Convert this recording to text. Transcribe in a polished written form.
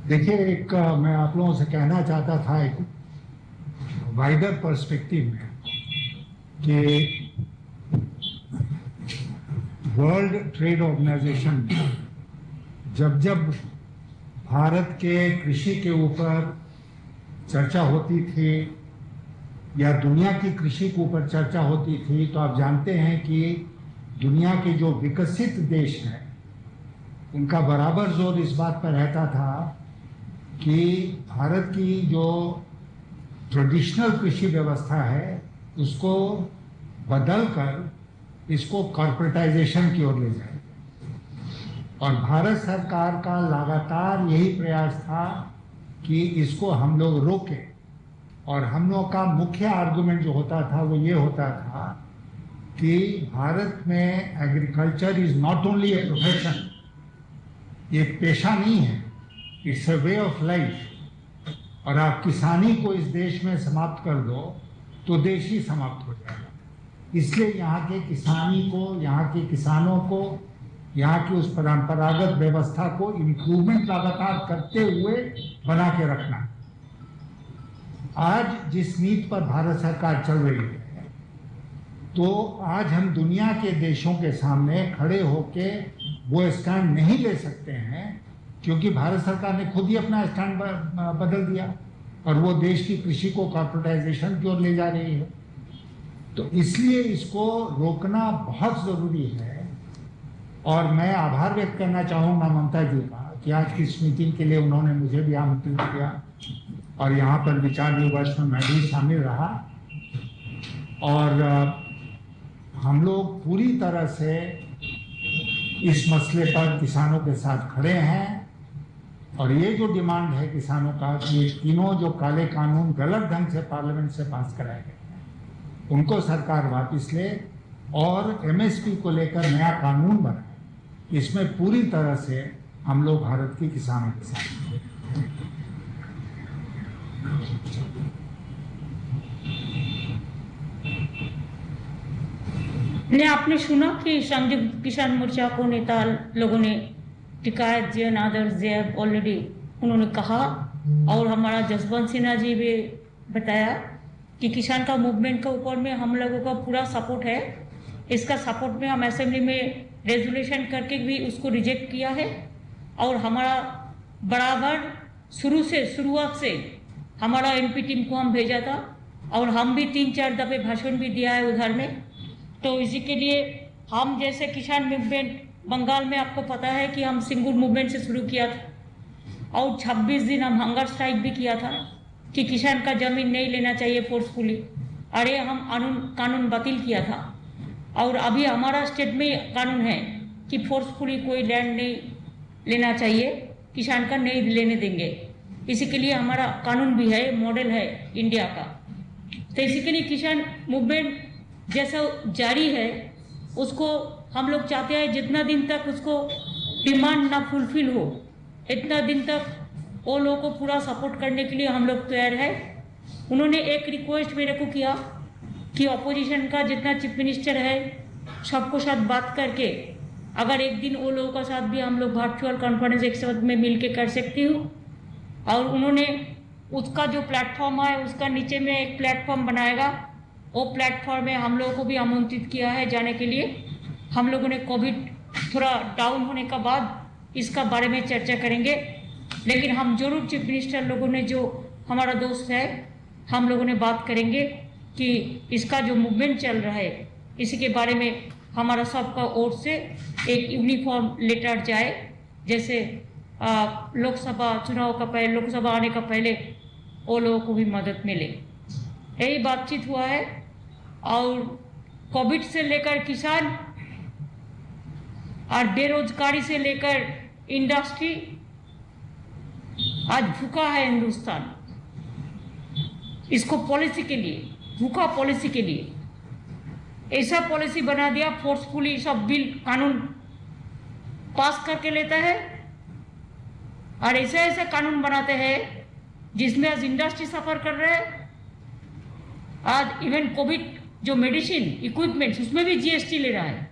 देखिए, मैं आप लोगों से कहना चाहता था एक वाइडर पर्सपेक्टिव में कि वर्ल्ड ट्रेड ऑर्गेनाइजेशन जब जब भारत के कृषि के ऊपर चर्चा होती थी या दुनिया की कृषि के ऊपर चर्चा होती थी, तो आप जानते हैं कि दुनिया के जो विकसित देश हैं उनका बराबर जोर इस बात पर रहता था कि भारत की जो ट्रेडिशनल कृषि व्यवस्था है उसको बदलकर इसको कॉर्पोरेटाइजेशन की ओर ले जाए। और भारत सरकार का लगातार यही प्रयास था कि इसको हम लोग रोकें। और हम लोग का मुख्य आर्गुमेंट जो होता था वो ये होता था कि भारत में agriculture is not only a profession, ये पेशा नहीं है, it's a way of life. और आप किसानी को इस देश में समाप्त कर दो तो देश ही समाप्त हो जाएगा। इसलिए यहाँ के किसानी को, यहाँ के किसानों को, यहाँ की उस परंपरागत व्यवस्था को इम्प्रूवमेंट लगातार करते हुए बना के रखना। आज जिस नीति पर भारत सरकार चल रही है, तो आज हम दुनिया के देशों के सामने खड़े होके वो स्टैंड नहीं ले सकते हैं, क्योंकि भारत सरकार ने खुद ही अपना स्टैंड बदल दिया और वो देश की कृषि को कॉर्पोरेटाइजेशन की ओर ले जा रही है। तो इसलिए इसको रोकना बहुत जरूरी है। और मैं आभार व्यक्त करना चाहूँगा ममता जी का कि आज की इस मीटिंग के लिए उन्होंने मुझे भी आमंत्रित किया और यहाँ पर विचार विमर्श में मैं भी शामिल रहा। और हम लोग पूरी तरह से इस मसले पर किसानों के साथ खड़े हैं। और ये जो डिमांड है किसानों का कि ये तीनों जो काले कानून गलत ढंग से पार्लियामेंट से पास कराए गए हैं उनको सरकार वापस ले और एमएसपी को लेकर नया कानून बनाए, इसमें पूरी तरह से हम लोग भारत के किसानों के साथ हैं। ने आपने सुना कि संयुक्त किसान मोर्चा को नेता लोगों ने टिकायत जैन आदर्श जैब ऑलरेडी उन्होंने कहा, और हमारा जसवंत सिन्हा जी भी बताया कि किसान का मूवमेंट के ऊपर में हम लोगों का पूरा सपोर्ट है। इसका सपोर्ट में हम असेंबली में रेजोल्यूशन करके भी उसको रिजेक्ट किया है। और हमारा बराबर शुरुआत से हमारा एमपी टीम को हम भेजा था और हम भी 3-4 दफे भाषण भी दिया है उधर में। तो इसी के लिए हम जैसे किसान मूवमेंट बंगाल में आपको पता है कि हम सिंगुर मूवमेंट से शुरू किया था और 26 दिन हम हंगर स्ट्राइक भी किया था कि किसान का जमीन नहीं लेना चाहिए फोर्सफुली। अरे हम कानून बातिल किया था। और अभी हमारा स्टेट में कानून है कि फोर्सफुली कोई लैंड नहीं लेना चाहिए, किसान का नहीं लेने देंगे। इसी के लिए हमारा कानून भी है, मॉडल है इंडिया का। तो इसी के लिए किसान मूवमेंट जैसा जारी है उसको हम लोग चाहते हैं जितना दिन तक उसको डिमांड ना फुलफिल हो इतना दिन तक वो लोगों को पूरा सपोर्ट करने के लिए हम लोग तैयार है। उन्होंने एक रिक्वेस्ट मेरे को किया कि अपोजिशन का जितना चीफ मिनिस्टर है सबको साथ बात करके अगर एक दिन वो लोगों का साथ भी हम लोग वर्चुअल कॉन्फ्रेंस एक साथ में मिल के कर सकती हूँ। और उन्होंने उसका जो प्लेटफॉर्म है उसका नीचे में एक प्लेटफॉर्म बनाएगा, वो प्लेटफॉर्म में हम लोगों को भी आमंत्रित किया है जाने के लिए। हम लोगों ने कोविड थोड़ा डाउन होने के बाद इसका बारे में चर्चा करेंगे, लेकिन हम जरूर चीफ मिनिस्टर लोगों ने जो हमारा दोस्त है हम लोगों ने बात करेंगे कि इसका जो मूवमेंट चल रहा है इसी के बारे में हमारा सबका ओर से एक यूनिफॉर्म लेटर जाए। जैसे लोकसभा चुनाव का पहले, लोकसभा आने का पहले वो लोगों को भी मदद मिले, यही बातचीत हुआ है। और कोविड से लेकर किसान और बेरोजगारी से लेकर इंडस्ट्री आज भूखा है हिंदुस्तान। इसको पॉलिसी के लिए, भूखा पॉलिसी के लिए ऐसा पॉलिसी बना दिया, फोर्सफुली सब बिल कानून पास करके लेता है और ऐसे ऐसे कानून बनाते हैं जिसमें आज इंडस्ट्री सफर कर रहे हैं। आज इवन कोविड जो मेडिसिन इक्विपमेंट्स उसमें भी जीएसटी ले रहा है।